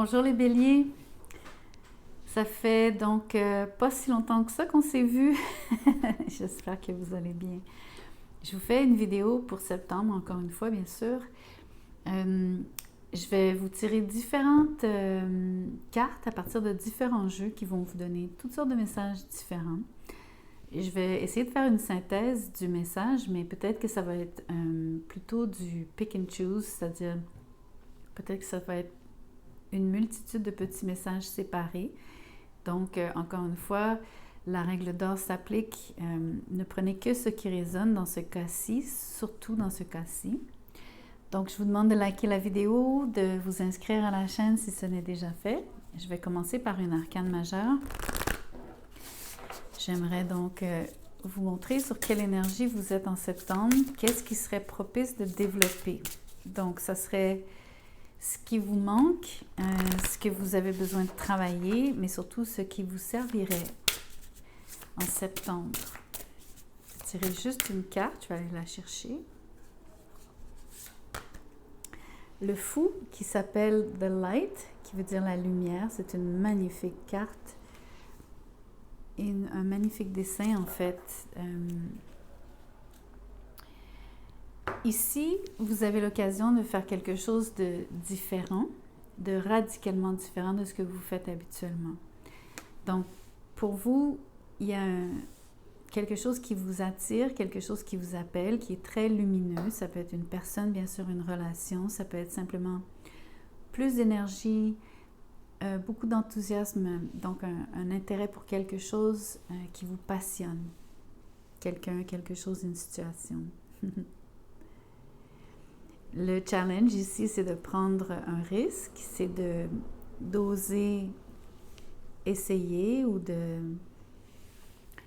Bonjour les béliers, ça fait donc pas si longtemps que ça qu'on s'est vu. J'espère que vous allez bien. Je vous fais une vidéo pour septembre, encore une fois bien sûr. Je vais vous tirer différentes cartes à partir de différents jeux qui vont vous donner toutes sortes de messages différents. Et je vais essayer de faire une synthèse du message, mais peut-être que ça va être plutôt du pick and choose, c'est-à-dire peut-être que ça va être une multitude de petits messages séparés. Donc, encore une fois, la règle d'or s'applique. Ne prenez que ce qui résonne dans ce cas-ci, surtout dans ce cas-ci. Donc, je vous demande de liker la vidéo, de vous inscrire à la chaîne si ce n'est déjà fait. Je vais commencer par une arcane majeure. J'aimerais donc vous montrer sur quelle énergie vous êtes en septembre. Qu'est-ce qui serait propice de développer? Donc, ça serait ce qui vous manque, ce que vous avez besoin de travailler, mais surtout ce qui vous servirait en septembre. Tirez juste une carte, je vais aller la chercher. Le fou qui s'appelle The Light, qui veut dire la lumière, c'est une magnifique carte. Et un magnifique dessin en fait. Ici, vous avez l'occasion de faire quelque chose de différent, de radicalement différent de ce que vous faites habituellement. Donc, pour vous, il y a quelque chose qui vous attire, quelque chose qui vous appelle, qui est très lumineux. Ça peut être une personne, bien sûr, une relation. Ça peut être simplement plus d'énergie, beaucoup d'enthousiasme, donc un intérêt pour quelque chose qui vous passionne. Quelqu'un, quelque chose, une situation. Le challenge ici, c'est de prendre un risque, c'est d'oser essayer ou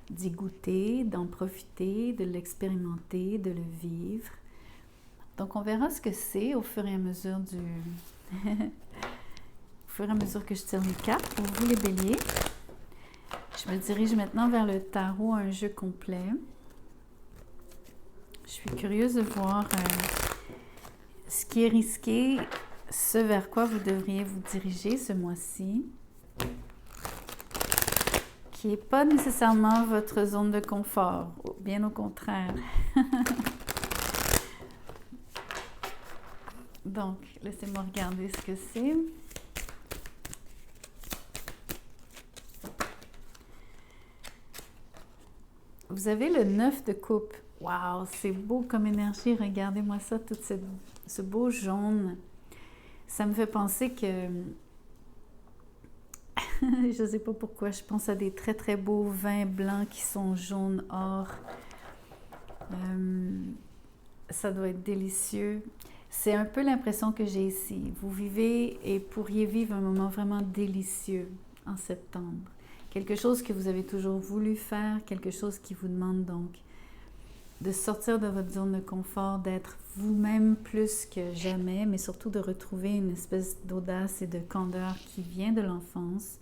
d'y goûter, d'en profiter, de l'expérimenter, de le vivre. Donc, on verra ce que c'est au fur et à mesure au fur et à mesure que je tire les cartes pour vous les béliers. Je me dirige maintenant vers le tarot, un jeu complet. Je suis curieuse de voir ce qui est risqué, ce vers quoi vous devriez vous diriger ce mois-ci, qui n'est pas nécessairement votre zone de confort, bien au contraire. Donc, laissez-moi regarder ce que c'est. Vous avez le 9 de coupe. Waouh, c'est beau comme énergie. Regardez-moi ça, tout ce beau jaune. Ça me fait penser que... je ne sais pas pourquoi, je pense à des très très beaux vins blancs qui sont jaunes or. Ça doit être délicieux. C'est un peu l'impression que j'ai ici. Vous vivez et pourriez vivre un moment vraiment délicieux en septembre. Quelque chose que vous avez toujours voulu faire, quelque chose qui vous demande donc de sortir de votre zone de confort, d'être vous-même plus que jamais, mais surtout de retrouver une espèce d'audace et de candeur qui vient de l'enfance,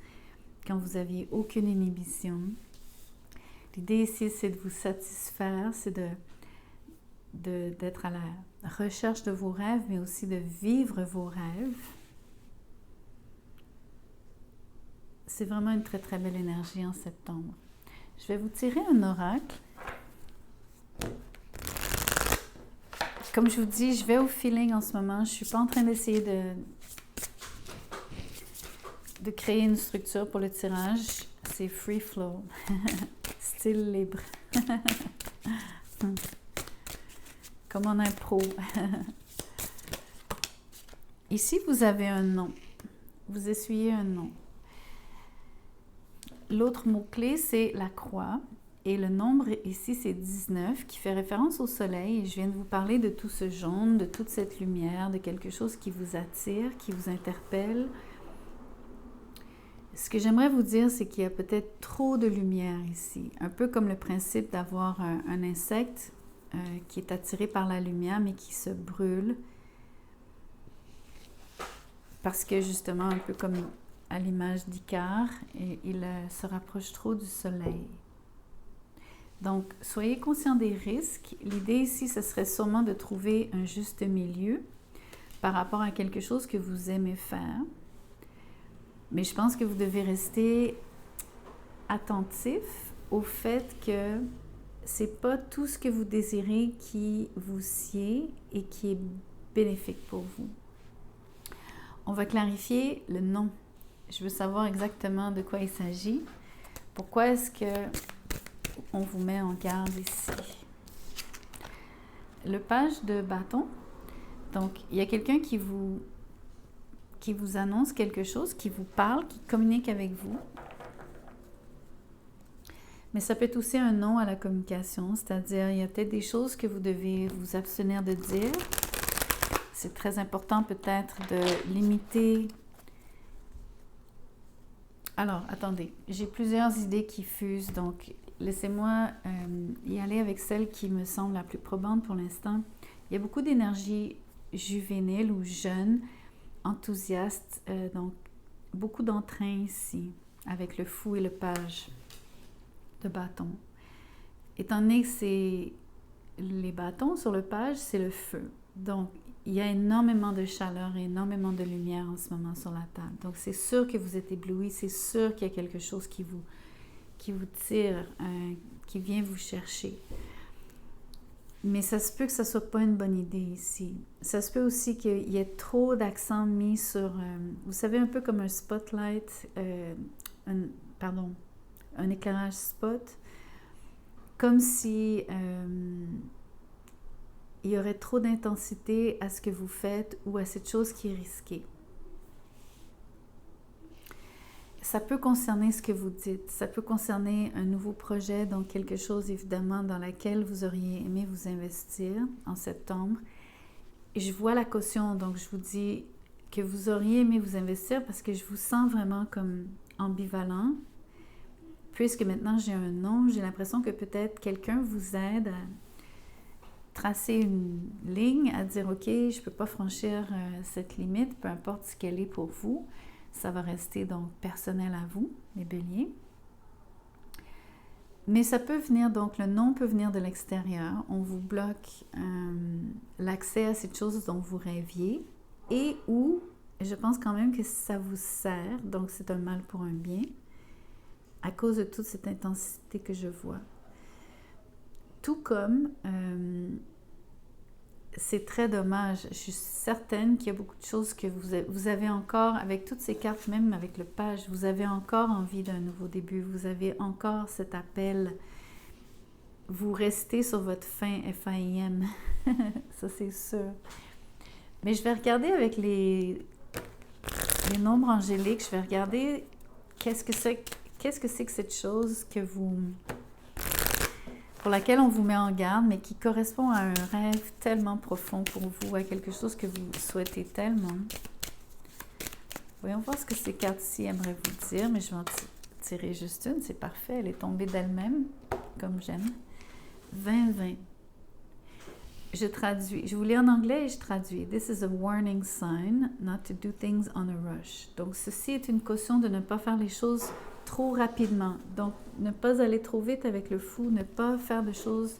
quand vous n'aviez aucune inhibition. L'idée ici, c'est de vous satisfaire, c'est d'être à la recherche de vos rêves, mais aussi de vivre vos rêves. C'est vraiment une très très belle énergie en septembre. Je vais vous tirer un oracle. Comme je vous dis, je vais au feeling en ce moment. Je ne suis pas en train d'essayer de créer une structure pour le tirage. C'est free flow, style libre. Comme en impro. Ici, vous avez un nom. Vous essuyez un nom. L'autre mot-clé, c'est la croix. Et le nombre ici, c'est 19, qui fait référence au soleil. Et je viens de vous parler de tout ce jaune, de toute cette lumière, de quelque chose qui vous attire, qui vous interpelle. Ce que j'aimerais vous dire, c'est qu'il y a peut-être trop de lumière ici. Un peu comme le principe d'avoir un insecte qui est attiré par la lumière, mais qui se brûle. Parce que justement, un peu comme à l'image d'Icare, il se rapproche trop du soleil. Donc, soyez conscient des risques. L'idée ici, ce serait sûrement de trouver un juste milieu par rapport à quelque chose que vous aimez faire. Mais je pense que vous devez rester attentif au fait que c'est pas tout ce que vous désirez qui vous sied et qui est bénéfique pour vous. On va clarifier le nom. Je veux savoir exactement de quoi il s'agit. Pourquoi est-ce que on vous met en garde ici? Le page de bâton. Donc, il y a quelqu'un qui vous annonce quelque chose, qui vous parle, qui communique avec vous. Mais ça peut être aussi un non à la communication, c'est-à-dire il y a peut-être des choses que vous devez vous abstenir de dire. C'est très important peut-être de limiter. Alors, attendez, j'ai plusieurs idées qui fusent, donc laissez-moi y aller avec celle qui me semble la plus probante pour l'instant. Il y a beaucoup d'énergie juvénile ou jeune, enthousiaste, donc beaucoup d'entrain ici, avec le fou et le page de bâton. Étant donné que c'est les bâtons sur le page, c'est le feu. Donc, il y a énormément de chaleur et énormément de lumière en ce moment sur la table. Donc, c'est sûr que vous êtes ébloui, c'est sûr qu'il y a quelque chose qui vous tire, qui vient vous chercher. Mais ça se peut que ça ne soit pas une bonne idée ici. Ça se peut aussi qu'il y ait trop d'accent mis sur, vous savez, un peu comme un spotlight, un éclairage spot, comme si il y aurait trop d'intensité à ce que vous faites ou à cette chose qui est risquée. Ça peut concerner ce que vous dites, ça peut concerner un nouveau projet, donc quelque chose évidemment dans laquelle vous auriez aimé vous investir en septembre. Et je vois la caution, donc je vous dis que vous auriez aimé vous investir parce que je vous sens vraiment comme ambivalent. Puisque maintenant j'ai un nom, j'ai l'impression que peut-être quelqu'un vous aide à tracer une ligne, à dire « Ok, je ne peux pas franchir cette limite, peu importe ce qu'elle est pour vous. » Ça va rester donc personnel à vous, les béliers. Mais ça peut venir, donc le non peut venir de l'extérieur. On vous bloque l'accès à cette chose dont vous rêviez et ou, je pense quand même que ça vous sert, donc c'est un mal pour un bien, à cause de toute cette intensité que je vois. Tout comme, c'est très dommage. Je suis certaine qu'il y a beaucoup de choses que vous avez encore, avec toutes ces cartes, même avec le page, vous avez encore envie d'un nouveau début. Vous avez encore cet appel. Vous restez sur votre fin, F-A-I-M. Ça, c'est sûr. Mais je vais regarder avec les nombres angéliques. Je vais regarder qu'est-ce que c'est que cette chose que pour laquelle on vous met en garde, mais qui correspond à un rêve tellement profond pour vous, à quelque chose que vous souhaitez tellement. Voyons voir ce que ces cartes-ci aimeraient vous dire, mais je vais en tirer juste une, c'est parfait, elle est tombée d'elle-même, comme j'aime. 20-20. Je traduis, je vous lis en anglais et je traduis. This is a warning sign not to do things on a rush. Donc, ceci est une caution de ne pas faire les choses trop rapidement. Donc, ne pas aller trop vite avec le fou, ne pas faire de choses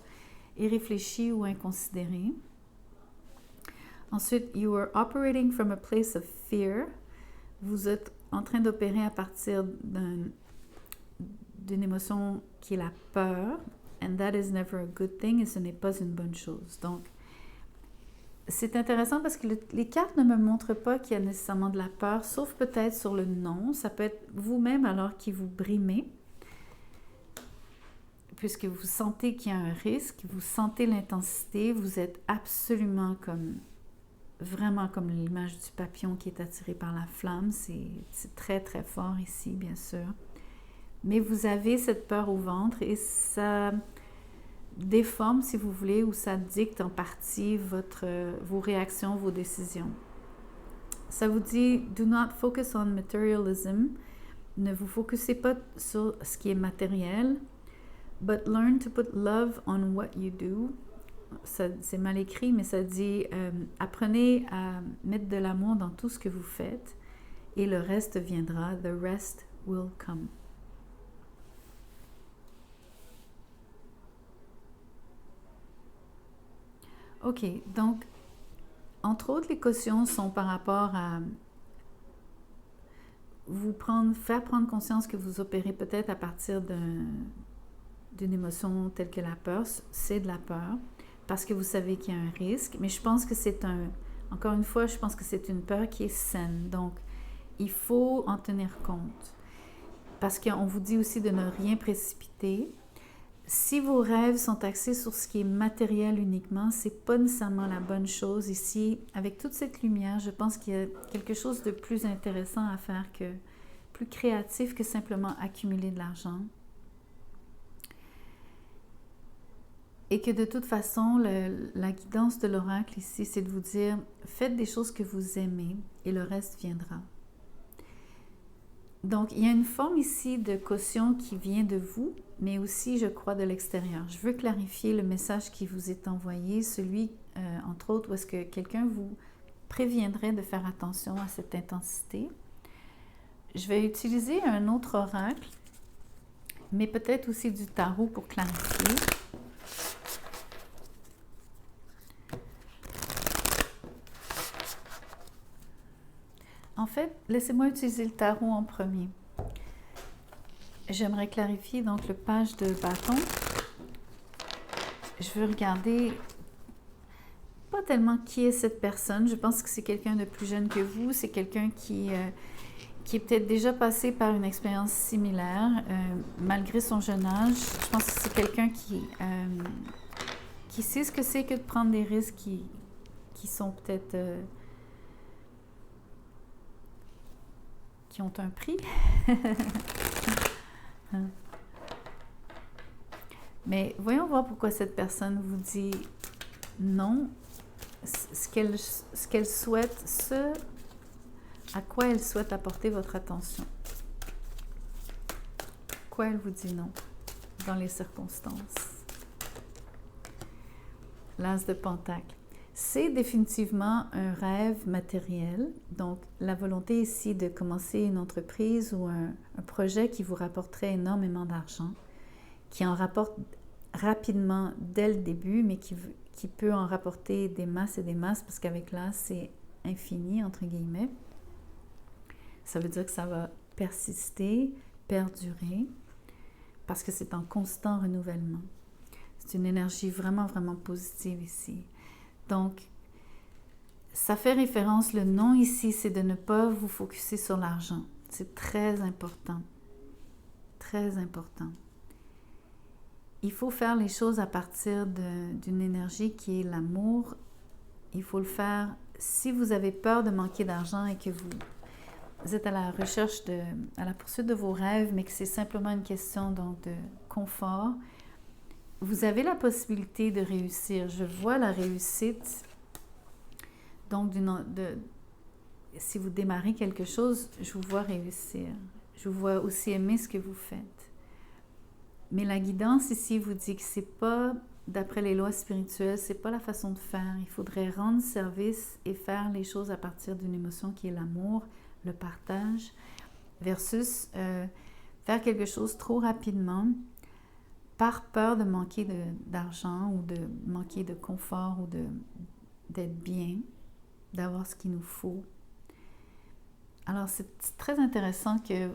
irréfléchies ou inconsidérées. Ensuite, you are operating from a place of fear. Vous êtes en train d'opérer à partir d'une émotion qui est la peur. And that is never a good thing, et ce n'est pas une bonne chose. Donc, c'est intéressant parce que les cartes ne me montrent pas qu'il y a nécessairement de la peur, sauf peut-être sur le non. Ça peut être vous-même alors qui vous brimez, puisque vous sentez qu'il y a un risque, vous sentez l'intensité, vous êtes absolument vraiment comme l'image du papillon qui est attiré par la flamme. C'est très, très fort ici, bien sûr. Mais vous avez cette peur au ventre et ça déforme, si vous voulez, ou ça dicte en partie vos réactions, vos décisions. Ça vous dit « Do not focus on materialism ». Ne vous focussez pas sur ce qui est matériel. « But learn to put love on what you do ». C'est mal écrit, mais ça dit apprenez à mettre de l'amour dans tout ce que vous faites et le reste viendra. The rest will come. OK, donc, entre autres, les cautions sont par rapport à... faire prendre conscience que vous opérez peut-être à partir d'une émotion telle que la peur. C'est de la peur, parce que vous savez qu'il y a un risque, mais je pense que encore une fois, je pense que c'est une peur qui est saine. Donc, il faut en tenir compte. Parce qu'on vous dit aussi de ne rien précipiter. Si vos rêves sont axés sur ce qui est matériel uniquement, c'est pas nécessairement la bonne chose. Ici, avec toute cette lumière, je pense qu'il y a quelque chose de plus intéressant à faire, plus créatif que simplement accumuler de l'argent. Et que de toute façon, la guidance de l'oracle ici, c'est de vous dire, faites des choses que vous aimez et le reste viendra. Donc, il y a une forme ici de caution qui vient de vous, mais aussi, je crois, de l'extérieur. Je veux clarifier le message qui vous est envoyé, celui, entre autres, où est-ce que quelqu'un vous préviendrait de faire attention à cette intensité. Je vais utiliser un autre oracle, mais peut-être aussi du tarot pour clarifier. En fait, laissez-moi utiliser le tarot en premier. J'aimerais clarifier donc le page de bâton. Je veux regarder pas tellement qui est cette personne. Je pense que c'est quelqu'un de plus jeune que vous. C'est quelqu'un qui est peut-être déjà passé par une expérience similaire, malgré son jeune âge. Je pense que c'est quelqu'un qui sait ce que c'est que de prendre des risques qui sont peut-être... qui ont un prix. Mais voyons voir pourquoi cette personne vous dit non, ce qu'elle souhaite, à quoi elle souhaite apporter votre attention. Pourquoi elle vous dit non dans les circonstances. L'As de Pentacle. C'est définitivement un rêve matériel. Donc, la volonté ici de commencer une entreprise ou un projet qui vous rapporterait énormément d'argent, qui en rapporte rapidement dès le début, mais qui peut en rapporter des masses et des masses, parce qu'avec l'As, c'est infini, entre guillemets. Ça veut dire que ça va persister, perdurer, parce que c'est en constant renouvellement. C'est une énergie vraiment, vraiment positive ici. Donc, ça fait référence, le non ici, c'est de ne pas vous focuser sur l'argent. C'est très important. Très important. Il faut faire les choses à partir d'une énergie qui est l'amour. Il faut le faire si vous avez peur de manquer d'argent et que vous êtes à la recherche, à la poursuite de vos rêves, mais que c'est simplement une question donc, de confort. Vous avez la possibilité de réussir. Je vois la réussite. Donc, si vous démarrez quelque chose, je vous vois réussir. Je vous vois aussi aimer ce que vous faites. Mais la guidance ici vous dit que c'est pas, d'après les lois spirituelles, c'est pas la façon de faire. Il faudrait rendre service et faire les choses à partir d'une émotion qui est l'amour, le partage, versus faire quelque chose trop rapidement par peur de manquer d'argent ou de manquer de confort ou d'être bien, d'avoir ce qu'il nous faut. Alors, c'est très intéressant que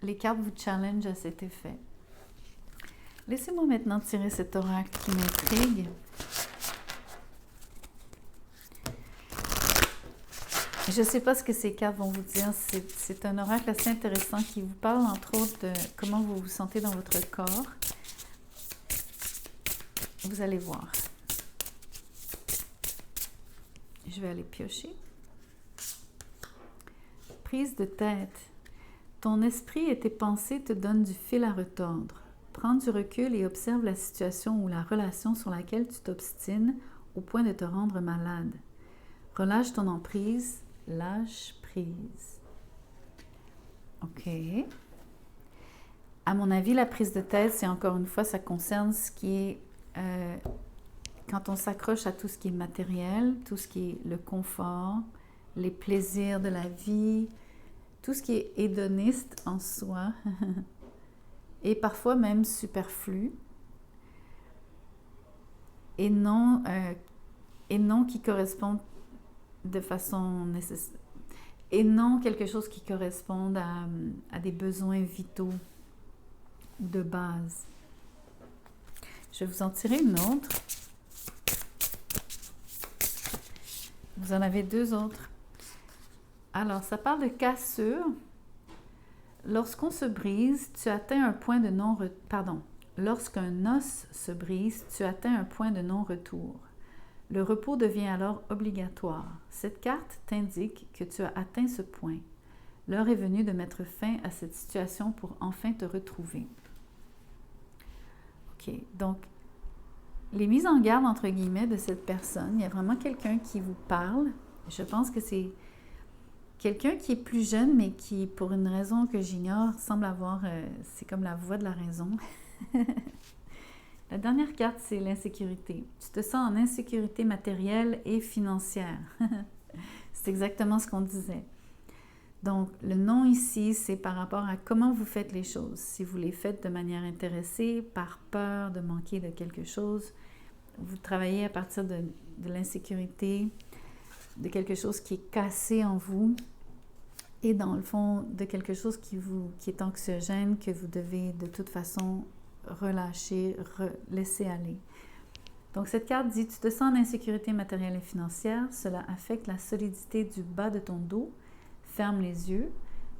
les cartes vous challengent à cet effet. Laissez-moi maintenant tirer cet oracle qui m'intrigue. Je ne sais pas ce que ces cartes vont vous dire. C'est un oracle assez intéressant qui vous parle, entre autres, de comment vous vous sentez dans votre corps. Vous allez voir. Je vais aller piocher. Prise de tête. Ton esprit et tes pensées te donnent du fil à retordre. Prends du recul et observe la situation ou la relation sur laquelle tu t'obstines au point de te rendre malade. Relâche ton emprise, lâche prise. OK. À mon avis, la prise de tête, c'est encore une fois, ça concerne ce qui est... quand on s'accroche à tout ce qui est matériel, tout ce qui est le confort, les plaisirs de la vie, tout ce qui est hédoniste en soi, et parfois même superflu, et non qui correspond de façon nécessaire. et non quelque chose qui corresponde à des besoins vitaux de base. Je vais vous en tirer une autre. Vous en avez deux autres. Alors, ça parle de cassure. Lorsqu'on se brise, tu atteins un point de non-retour. Pardon. Lorsqu'un os se brise, tu atteins un point de non-retour. Le repos devient alors obligatoire. Cette carte t'indique que tu as atteint ce point. L'heure est venue de mettre fin à cette situation pour enfin te retrouver. OK. Donc, les mises en garde, entre guillemets, de cette personne, il y a vraiment quelqu'un qui vous parle. Je pense que c'est quelqu'un qui est plus jeune, mais qui, pour une raison que j'ignore, semble avoir... c'est comme la voix de la raison. La dernière carte, c'est l'insécurité. Tu te sens en insécurité matérielle et financière. C'est exactement ce qu'on disait. Donc, le non ici, c'est par rapport à comment vous faites les choses. Si vous les faites de manière intéressée, par peur de manquer de quelque chose, vous travaillez à partir de l'insécurité, de quelque chose qui est cassé en vous et dans le fond de quelque chose qui est anxiogène, que vous devez de toute façon relâcher, laisser aller. Donc cette carte dit, tu te sens en insécurité matérielle et financière, cela affecte la solidité du bas de ton dos, ferme les yeux,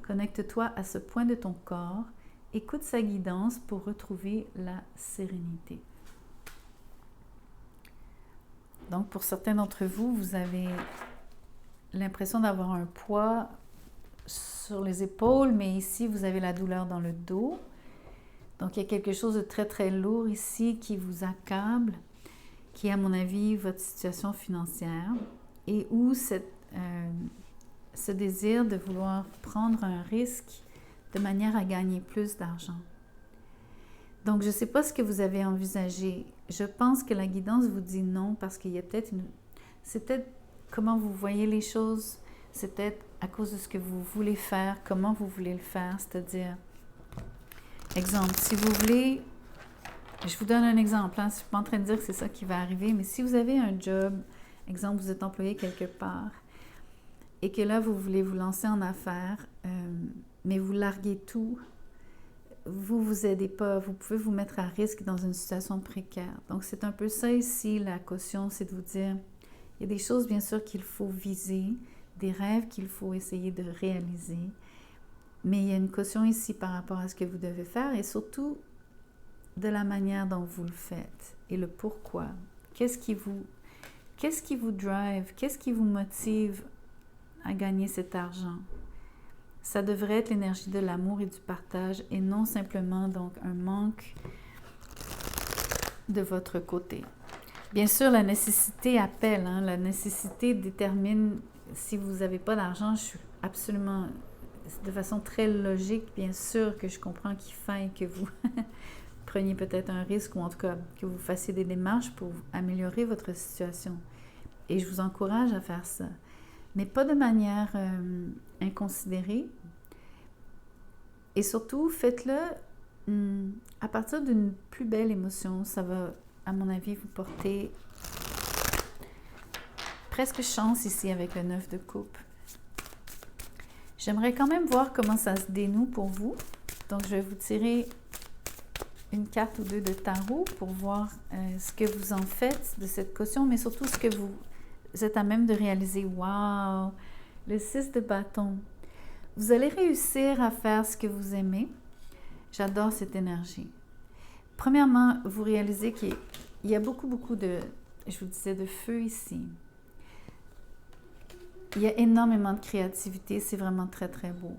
connecte-toi à ce point de ton corps, écoute sa guidance pour retrouver la sérénité. Donc pour certains d'entre vous, vous avez l'impression d'avoir un poids sur les épaules, mais ici vous avez la douleur dans le dos. Donc, il y a quelque chose de très, très lourd ici qui vous accable, qui est, à mon avis, votre situation financière et où ce désir de vouloir prendre un risque de manière à gagner plus d'argent. Donc, je ne sais pas ce que vous avez envisagé. Je pense que la guidance vous dit non parce qu'il y a peut-être c'est peut-être comment vous voyez les choses, c'est peut-être à cause de ce que vous voulez faire, comment vous voulez le faire, c'est-à-dire... Exemple, si vous voulez, je vous donne un exemple, hein, je ne suis pas en train de dire que c'est ça qui va arriver, mais si vous avez un job, exemple, vous êtes employé quelque part, et que là, vous voulez vous lancer en affaires, mais vous larguez tout, vous ne vous aidez pas, vous pouvez vous mettre à risque dans une situation précaire. Donc, c'est un peu ça ici, la caution, c'est de vous dire, il y a des choses, bien sûr, qu'il faut viser, des rêves qu'il faut essayer de réaliser, mais il y a une caution ici par rapport à ce que vous devez faire et surtout de la manière dont vous le faites et le pourquoi. Qu'est-ce qui vous drive? Qu'est-ce qui vous motive à gagner cet argent? Ça devrait être l'énergie de l'amour et du partage et non simplement donc un manque de votre côté. Bien sûr, la nécessité appelle, hein? La nécessité détermine si vous n'avez pas d'argent, je suis absolument... de façon très logique, bien sûr que je comprends qu'il faille que vous preniez peut-être un risque ou en tout cas que vous fassiez des démarches pour améliorer votre situation. Et je vous encourage à faire ça. Mais pas de manière inconsidérée. Et surtout, faites-le à partir d'une plus belle émotion. Ça va, à mon avis, vous porter presque chance ici avec le 9 de coupe. J'aimerais quand même voir comment ça se dénoue pour vous. Donc, je vais vous tirer une carte ou deux de tarot pour voir ce que vous en faites de cette caution, mais surtout ce que vous êtes à même de réaliser. Wow! Le 6 de bâton. Vous allez réussir à faire ce que vous aimez. J'adore cette énergie. Premièrement, vous réalisez qu'il y a beaucoup de, je vous disais, de feu ici. Il y a énormément de créativité, c'est vraiment très, très beau.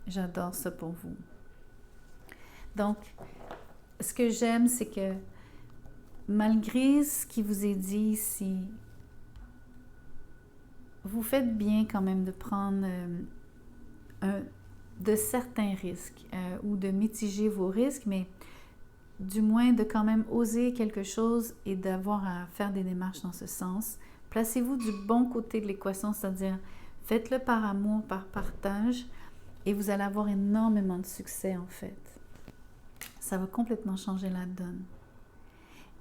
J'adore ça pour vous. Donc, ce que j'aime, c'est que malgré ce qui vous est dit ici, vous faites bien quand même de prendre de certains risques ou de mitiger vos risques, mais du moins de quand même oser quelque chose et d'avoir à faire des démarches dans ce sens. Placez-vous du bon côté de l'équation, c'est-à-dire faites-le par amour, par partage, et vous allez avoir énormément de succès en fait. Ça va complètement changer la donne.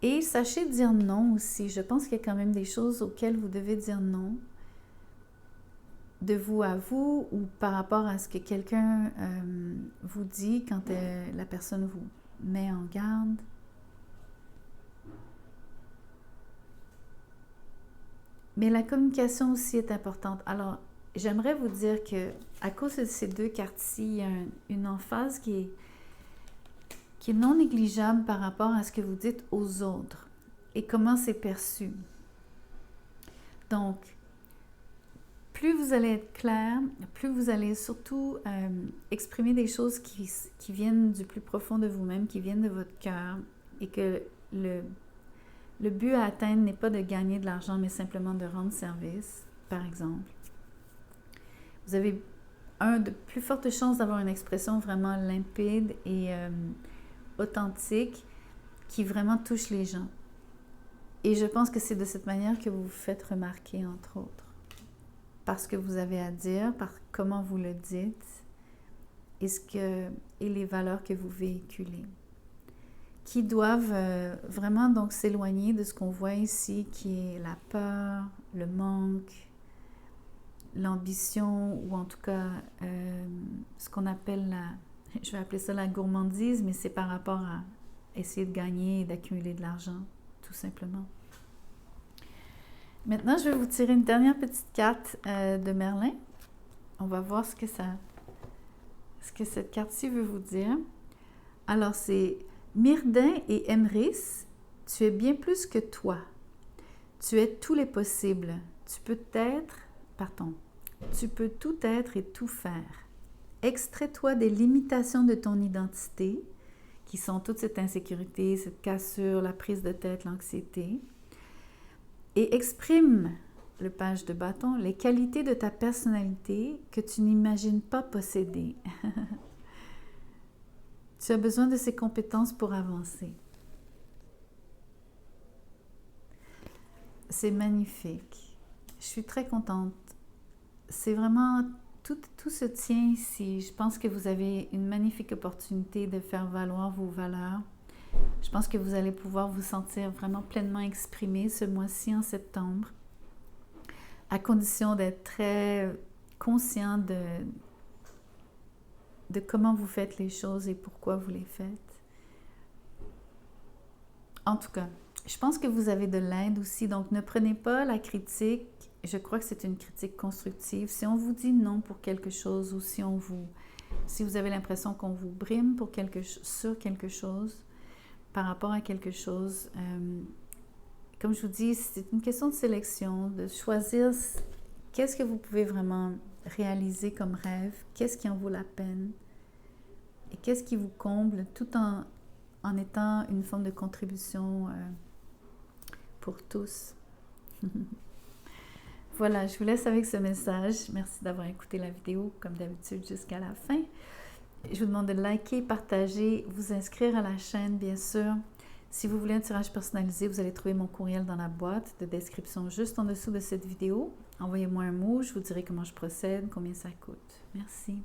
Et sachez dire non aussi. Je pense qu'il y a quand même des choses auxquelles vous devez dire non. de vous à vous ou par rapport à ce que quelqu'un vous dit quand la personne vous met en garde. Mais la communication aussi est importante. Alors, j'aimerais vous dire que à cause de ces deux cartes-ci, il y a une emphase qui est non négligeable par rapport à ce que vous dites aux autres et comment c'est perçu. Donc, plus vous allez être clair, plus vous allez surtout exprimer des choses qui viennent du plus profond de vous-même, qui viennent de votre cœur, et que le but à atteindre n'est pas de gagner de l'argent, mais simplement de rendre service, par exemple. Vous avez de plus fortes chances d'avoir une expression vraiment limpide et authentique qui vraiment touche les gens. Et je pense que c'est de cette manière que vous vous faites remarquer, entre autres. Parce que vous avez à dire, par comment vous le dites et les valeurs que vous véhiculez, qui doivent vraiment donc s'éloigner de ce qu'on voit ici, qui est la peur, le manque, l'ambition, ou en tout cas ce qu'on appelle je vais appeler ça la gourmandise, mais c'est par rapport à essayer de gagner et d'accumuler de l'argent, tout simplement. Maintenant, je vais vous tirer une dernière petite carte de Merlin. On va voir ce que cette carte-ci veut vous dire. Alors, c'est Myrdin et Emrys, tu es bien plus que toi. Tu es tous les possibles. Tu peux tout être et tout faire. Extrais-toi des limitations de ton identité, qui sont toute cette insécurité, cette cassure, la prise de tête, l'anxiété. Et exprime, le page de bâton, les qualités de ta personnalité que tu n'imagines pas posséder. Tu as besoin de ces compétences pour avancer. C'est magnifique. Je suis très contente. C'est vraiment, tout se tient ici. Je pense que vous avez une magnifique opportunité de faire valoir vos valeurs. Je pense que vous allez pouvoir vous sentir vraiment pleinement exprimé ce mois-ci en septembre, à condition d'être très conscient de comment vous faites les choses et pourquoi vous les faites. En tout cas, je pense que vous avez de l'aide aussi, donc ne prenez pas la critique. Je crois que c'est une critique constructive. Si on vous dit non pour quelque chose ou si vous avez l'impression qu'on vous brime sur quelque chose, par rapport à quelque chose, comme je vous dis, c'est une question de sélection, de choisir qu'est-ce que vous pouvez vraiment réaliser comme rêve, qu'est-ce qui en vaut la peine et qu'est-ce qui vous comble tout en étant une forme de contribution pour tous. Voilà, je vous laisse avec ce message. Merci d'avoir écouté la vidéo, comme d'habitude, jusqu'à la fin. Je vous demande de liker, partager, vous inscrire à la chaîne, bien sûr. Si vous voulez un tirage personnalisé, vous allez trouver mon courriel dans la boîte de description juste en dessous de cette vidéo. Envoyez-moi un mot, je vous dirai comment je procède, combien ça coûte. Merci.